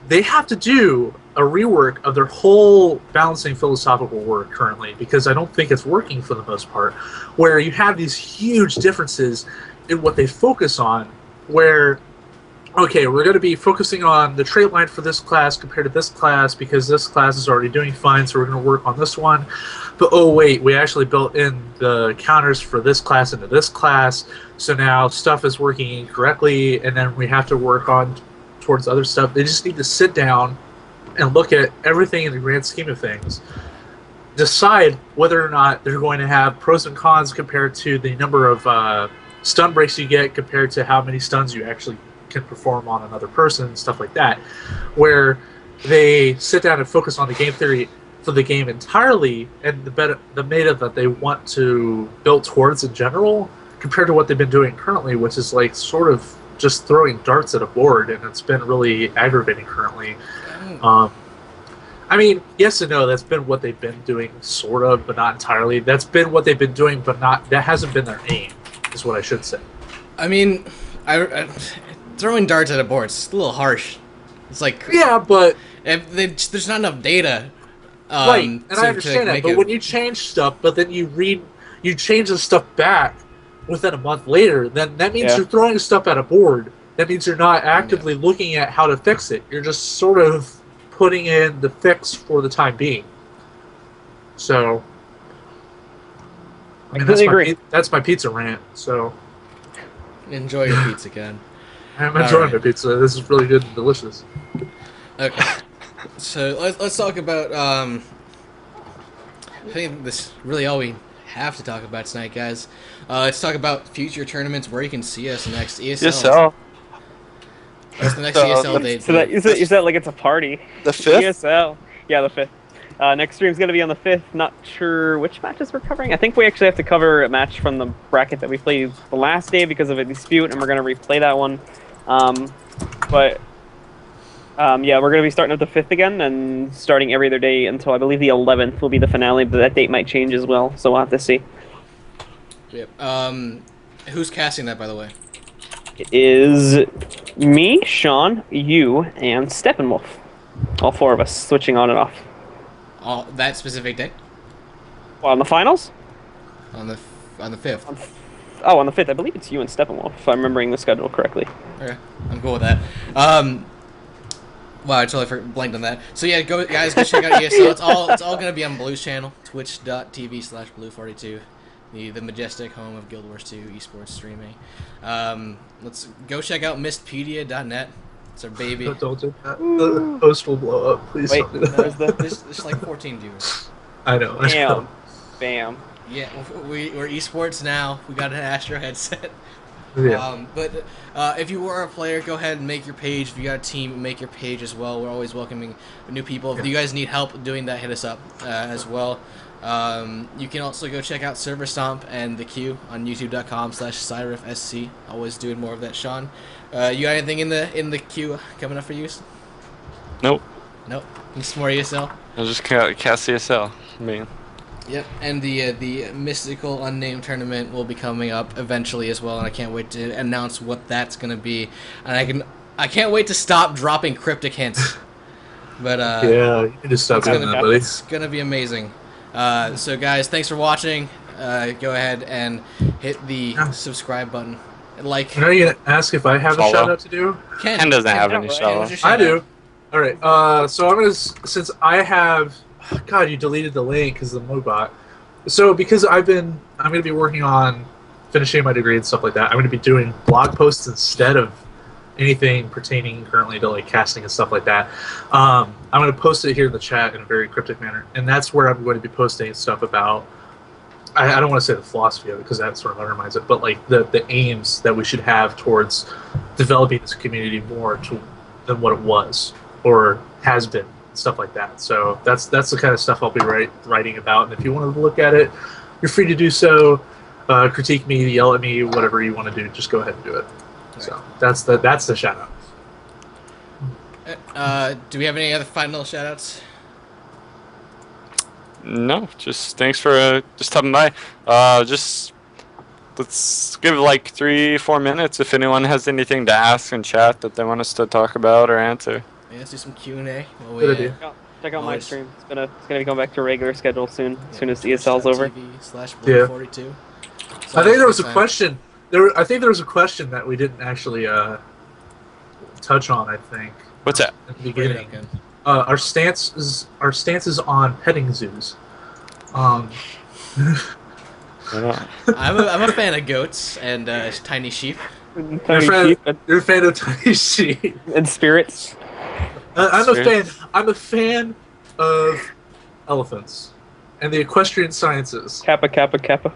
They have to do a rework of their whole balancing philosophical work currently, because I don't think it's working for the most part, where you have these huge differences in what they focus on, where, okay, we're going to be focusing on the trait line for this class compared to this class because this class is already doing fine, so we're going to work on this one. But oh wait, we actually built in the counters for this class into this class, so now stuff is working incorrectly, and then we have to work on towards other stuff. They just need to sit down and look at everything in the grand scheme of things, decide whether or not they're going to have pros and cons compared to the number of stun breaks you get compared to how many stuns you actually can perform on another person, stuff like that, where they sit down and focus on the game theory for the game entirely and the meta that they want to build towards in general, compared to what they've been doing currently, which is like sort of just throwing darts at a board, and it's been really aggravating currently. I mean, yes and no, that's been what they've been doing, sort of, but not entirely. That's been what they've been doing, but that hasn't been their aim, is what I should say. I mean, throwing darts at a board is a little harsh. It's like, yeah, but there's not enough data. Right, and I understand that, but when you change stuff, but then you change the stuff back within a month later, then that means you're throwing stuff at a board. That means you're not actively looking at how to fix it. You're just sort of putting in the fix for the time being. So, I mean, that's my pizza rant. So, enjoy your pizza, Ken. I'm enjoying my pizza. This is really good and delicious. Okay, so let's talk about. I think this is really all we have to talk about tonight, guys. Let's talk about future tournaments where you can see us next ESL. That's the next ESL date. So is that like it's a party? The 5th? ESL. Yeah, the 5th. Next stream's going to be on the 5th. Not sure which matches we're covering. I think we actually have to cover a match from the bracket that we played the last day because of a dispute, and we're going to replay that one. Yeah, we're going to be starting at the 5th again, and starting every other day until I believe the 11th will be the finale, but that date might change as well, so we'll have to see. Yep. Who's casting that, by the way? It is me, Shawn, you, and Steppenwolf. All 4 of us switching on and off. All that specific day Well, on the finals? on the 5th. On the 5th. I believe it's you and Steppenwolf, if I'm remembering the schedule correctly. Okay, I'm cool with that. Wow, I totally blanked on that. So yeah, guys, go check out ESL. It's all gonna be on Blue's channel, twitch.tv/blue42, the majestic home of Guild Wars 2 esports streaming. Let's go check out mistpedia.net. It's our baby. Don't do that. The post will blow up. Please Wait, don't do that. There's like 14 viewers. I know. Bam. Bam. Yeah, we're esports now. We got an Astro headset. Yeah. But if you were a player, go ahead and make your page. If you got a team, make your page as well. We're always welcoming new people. If you guys need help doing that, hit us up as well. You can also go check out Server Stomp and the Q on youtube.com/Sireph. Always doing more of that, Shawn. You got anything in the queue coming up for you? Nope. Nope. Just more ESL. I'll just cast CSL. Man. Yep, and the mystical unnamed tournament will be coming up eventually as well, and I can't wait to announce what that's gonna be. And I can't wait to stop dropping cryptic hints. But yeah, you can just stop doing that, buddy. It's gonna be amazing. So guys, thanks for watching. Go ahead and hit the subscribe button. And like. Are you gonna ask if I have a shout out to do? Ken doesn't have any shout out. I do. All right. So I'm gonna, since I have. God, you deleted the link because of the Mobot. So because I'm going to be working on finishing my degree and stuff like that. I'm going to be doing blog posts instead of anything pertaining currently to like casting and stuff like that. I'm going to post it here in the chat in a very cryptic manner, and that's where I'm going to be posting stuff about. I don't want to say the philosophy of it because that sort of undermines it, but like the aims that we should have towards developing this community more than what it was or has been. Stuff like that. So that's the kind of stuff I'll be writing about. And if you want to look at it, you're free to do so. Critique me, yell at me, whatever you want to do. Just go ahead and do it. Right. So that's the shout out. Do we have any other final shout outs? No, just thanks for just stopping by. Just let's give like 3-4 minutes if anyone has anything to ask in chat that they want us to talk about or answer. Yeah, let's do some Q&A. Check out my stream. It's gonna be going back to a regular schedule soon. As soon as ESL's over. TV/Blue42. Yeah. I think there was a question. I think there was a question that we didn't actually touch on. I think. What's that? At the beginning. Our stance is on petting zoos. I'm a fan of goats and tiny sheep. You're a fan of tiny sheep and spirits. I'm a fan of elephants and the equestrian sciences. Kappa, kappa, kappa.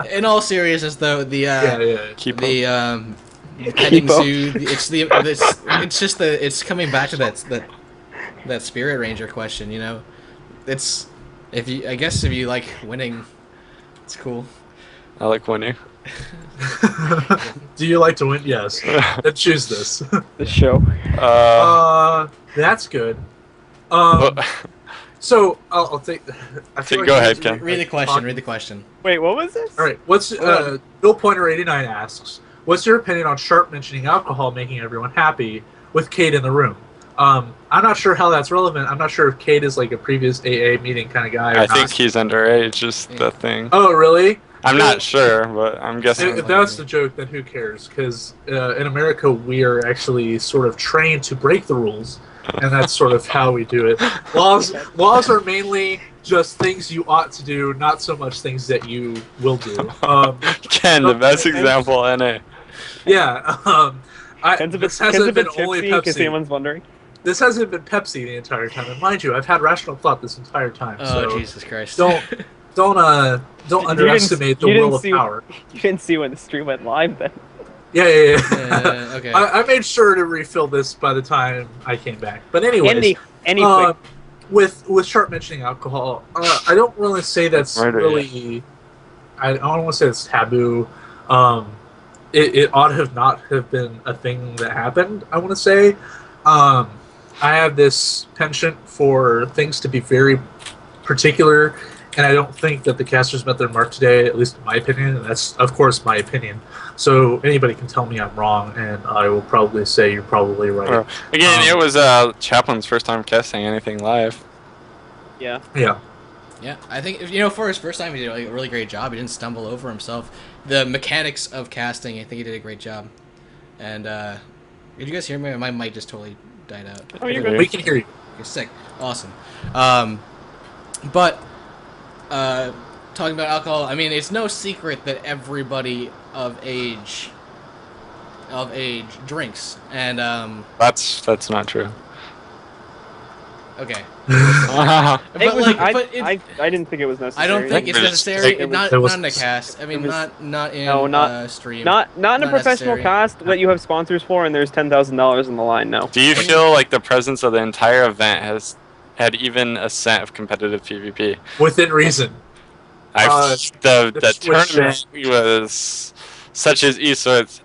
In all seriousness, though, the petting zoo, it's coming back to that spirit ranger question. You know, I guess if you like winning, it's cool. I like winning. Do you like to win? Yes. Then choose this. The show. That's good. So I'll take. Go ahead, Ken. Read the question. Read the question. Wait, what was this? All right. What's Bill Pointer 89 asks? What's your opinion on Sharp mentioning alcohol making everyone happy with Kate in the room? I'm not sure how that's relevant. I'm not sure if Kate is like a previous AA meeting kind of guy. I think he's underage. Just the thing. Oh, really? I'm not sure, but I'm guessing. If that's the joke, then who cares? Because in America, we are actually sort of trained to break the rules, and that's sort of how we do it. Laws are mainly just things you ought to do, not so much things that you will do. Ken, the best example, NA. Yeah. This hasn't been only Pepsi. In case anyone's wondering. This hasn't been Pepsi the entire time, and mind you, I've had rational thought this entire time. Oh, so Jesus Christ! Don't underestimate the will of power. You didn't see when the stream went live then. Yeah. Okay. I made sure to refill this by the time I came back. But anyways, anything. With Sharp mentioning alcohol, I don't really say that's really. I don't want to say it's taboo. It ought to not have been a thing that happened. I want to say. I have this penchant for things to be very particular and I don't think that the casters met their mark today, at least in my opinion, and that's, of course, my opinion. So anybody can tell me I'm wrong, and I will probably say you're probably right. Again, it was Chaplin's first time casting anything live. Yeah. Yeah. Yeah, I think for his first time, he did a really great job. He didn't stumble over himself. The mechanics of casting, I think he did a great job. And did you guys hear me? My mic just totally died out. Oh, you're good. We can hear you. You're sick. Awesome. But talking about alcohol, I mean, it's no secret that everybody of age drinks, and That's not true. okay. I But didn't think it was necessary. I don't think it's necessary. Not in a cast. I mean, not in stream. Not in a professional necessary. cast that you have sponsors for, and there's $10,000 on the line. No. Do you feel like the presence of the entire event has had even a cent of competitive PvP? Within reason. The tournament was such as esports.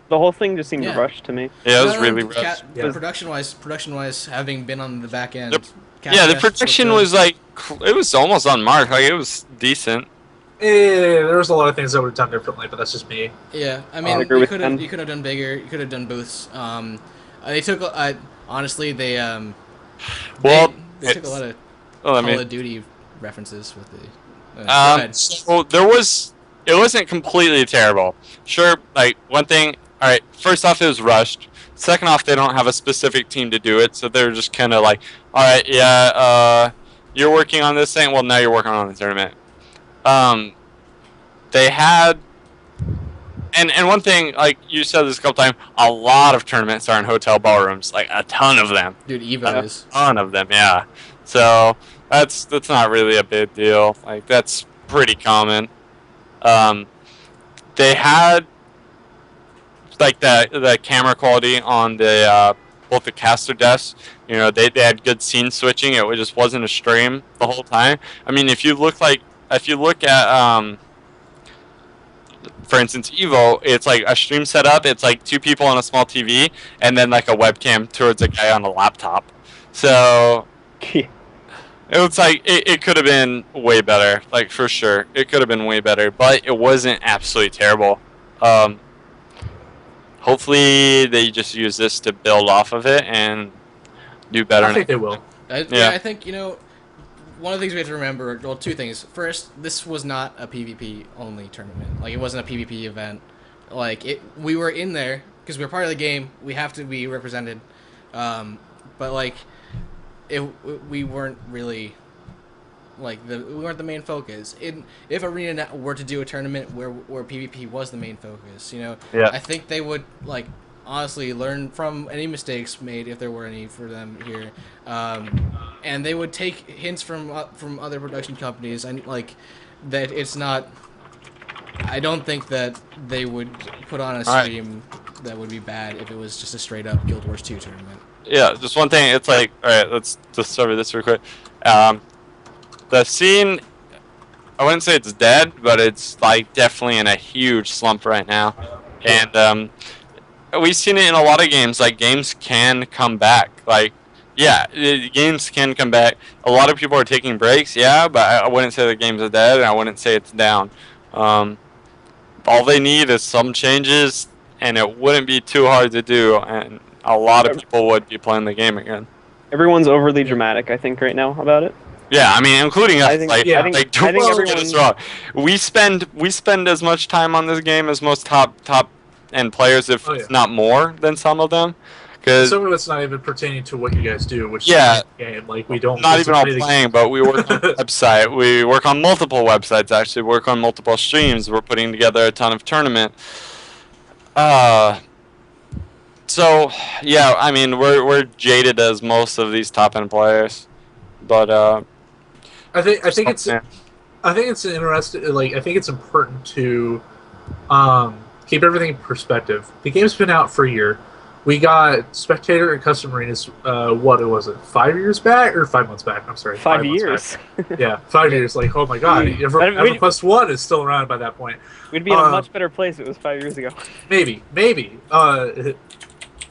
The whole thing just seemed Yeah. rushed to me. Yeah, it was really rushed. Yeah. Production-wise, having been on the back end. The production was like, it was almost on mark. Like, it was decent. There was a lot of things that would have done differently, but that's just me. Yeah, I I mean, agree you with could Ken. have done bigger. You could have done booths. They took honestly they Well, they took a lot of Well, I Call mean, of Duty references with the. Go ahead. so it wasn't completely terrible. Sure, like one thing. All right, first off, it was rushed. Second off, they don't have a specific team to do it, so they're just kind of like, all right, yeah, you're working on this thing. Well, now you're working on the tournament. They had, and one thing, like you said this a couple times, a lot of tournaments are in hotel ballrooms, like a ton of them. Dude, Evo is. A ton of them, yeah. So that's not really a big deal. Like, that's pretty common. They had like the camera quality on the both the caster desks. You know, they had good scene switching. It just wasn't a stream the whole time. I mean, if you look at for instance, Evo, it's like a stream setup. It's like two people on a small TV, and then like a webcam towards a guy on a laptop. So it looks like it could have been way better. Like, for sure, it could have been way better, but it wasn't absolutely terrible. Hopefully, they just use this to build off of it and do better. I think they will. Yeah, I think, one of the things we have to remember, well, two things. First, this was not a PvP only tournament. Like, it wasn't a PvP event. Like, we were in there because we're part of the game. We have to be represented. But like, we weren't really like we weren't the main focus. If Arena were to do a tournament where PvP was the main focus, Yeah. I think they would like honestly learn from any mistakes made if there were any for them here, and they would take hints from other production companies. And like that, it's not. I don't think that they would put on a stream that would be bad if it was just a straight up Guild Wars 2 tournament. Yeah, just one thing. It's like, all right, let's just cover this real quick. The scene, I wouldn't say it's dead, but it's like definitely in a huge slump right now. And we've seen it in a lot of games. Like, games can come back. Like, yeah, games can come back. A lot of people are taking breaks, yeah, but I wouldn't say the games are dead, and I wouldn't say it's down. All they need is some changes, and it wouldn't be too hard to do, and a lot of people would be playing the game again. Everyone's overly dramatic, I think, right now about it. Yeah, I mean, including us. I think Don't get us wrong. We spend as much time on this game as most top end players, if it's not more than some of them. Because some of it's not even pertaining to what you guys do, which is the game. Like, we don't. Not even all playing, but we work on the website. We work on multiple websites. Actually, we work on multiple streams. We're putting together a ton of tournament. So yeah, I mean, we're jaded as most of these top end players, but I think it's interesting. Like, I think it's important to keep everything in perspective. The game's been out for a year. We got Spectator and Custom Arenas. What was it? 5 years back or 5 months back? I'm sorry. 5 years. Yeah, 5 years. Like, oh my god, EverQuest 1 is still around by that point. We'd be in a much better place if it was 5 years ago. Maybe.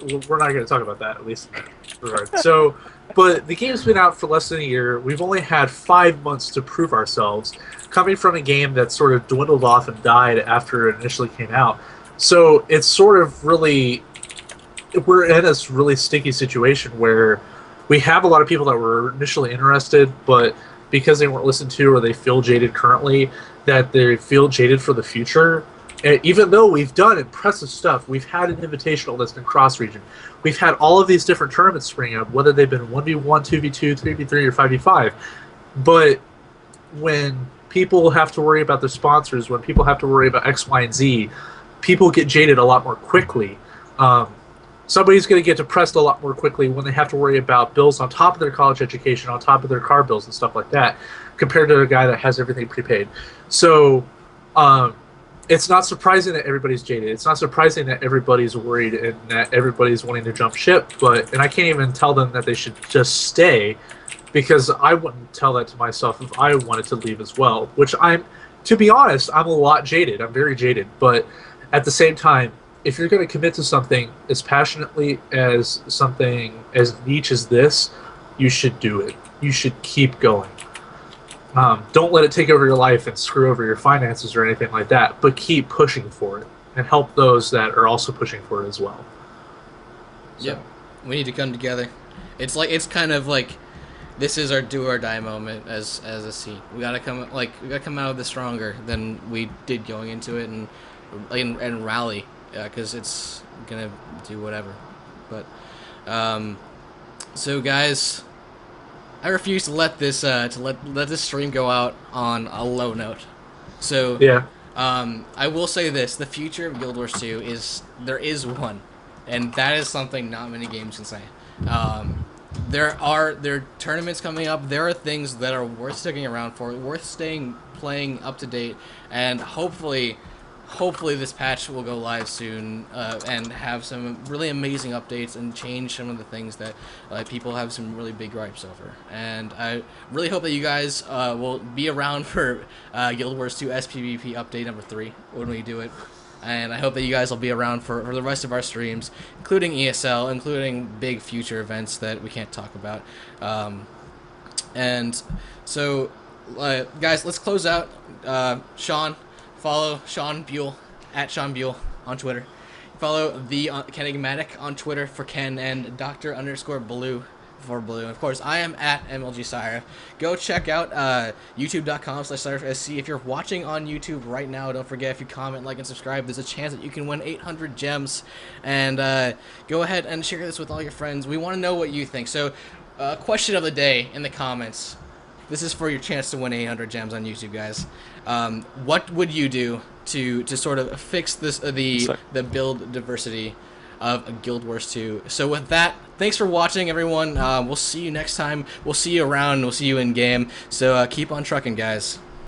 we're not going to talk about that, at least in that regard. So, but the game's been out for less than a year. We've only had 5 months to prove ourselves, coming from a game that sort of dwindled off and died after it initially came out. So it's sort of really, we're in this really sticky situation where we have a lot of people that were initially interested, but because they weren't listened to or they feel jaded currently, that they feel jaded for the future. And even though we've done impressive stuff, we've had an invitational that's been cross-region. We've had all of these different tournaments spring up, whether they've been 1v1, 2v2, 3v3, or 5v5. But when people have to worry about their sponsors, when people have to worry about X, Y, and Z, people get jaded a lot more quickly. Somebody's going to get depressed a lot more quickly when they have to worry about bills on top of their college education, on top of their car bills and stuff like that, compared to a guy that has everything prepaid. So it's not surprising that everybody's jaded. It's not surprising that everybody's worried and that everybody's wanting to jump ship. And I can't even tell them that they should just stay, because I wouldn't tell that to myself if I wanted to leave as well, which to be honest, I'm a lot jaded. I'm very jaded. But at the same time, if you're going to commit to something as passionately as something as niche as this, you should do it. You should keep going. Don't let it take over your life and screw over your finances or anything like that, but keep pushing for it and help those that are also pushing for it as well. So. Yep. We need to come together. It's kind of like this is our do or die moment as a scene. We gotta come out of this stronger than we did going into it, and rally. Because it's gonna do whatever. But so guys, I refuse to let this let this stream go out on a low note. So yeah, I will say this: the future of Guild Wars 2 there is one, and that is something not many games can say. There are tournaments coming up. There are things that are worth sticking around for, worth playing up to date, and hopefully this patch will go live soon and have some really amazing updates and change some of the things that people have some really big gripes over. And I really hope that you guys will be around for Guild Wars 2 sPVP update number 3 when we do it. And I hope that you guys will be around for the rest of our streams, including ESL, including big future events that we can't talk about. And so, guys, let's close out. Shawn. Follow Shawn Buell at Shawn Buell on Twitter. Follow the Kenigmatic on Twitter for Ken, and Dr_Blue for Blue. And of course, I am at MLG Sireph. Go check out youtube.com/Sireph. If you're watching on YouTube right now, don't forget, if you comment, like, and subscribe, there's a chance that you can win 800 gems. And go ahead and share this with all your friends. We want to know what you think. So, question of the day in the comments. This is for your chance to win 800 gems on YouTube, guys. What would you do to sort of fix this the build diversity of Guild Wars 2? So with that, thanks for watching, everyone. We'll see you next time. We'll see you around. We'll see you in game. So keep on trucking, guys.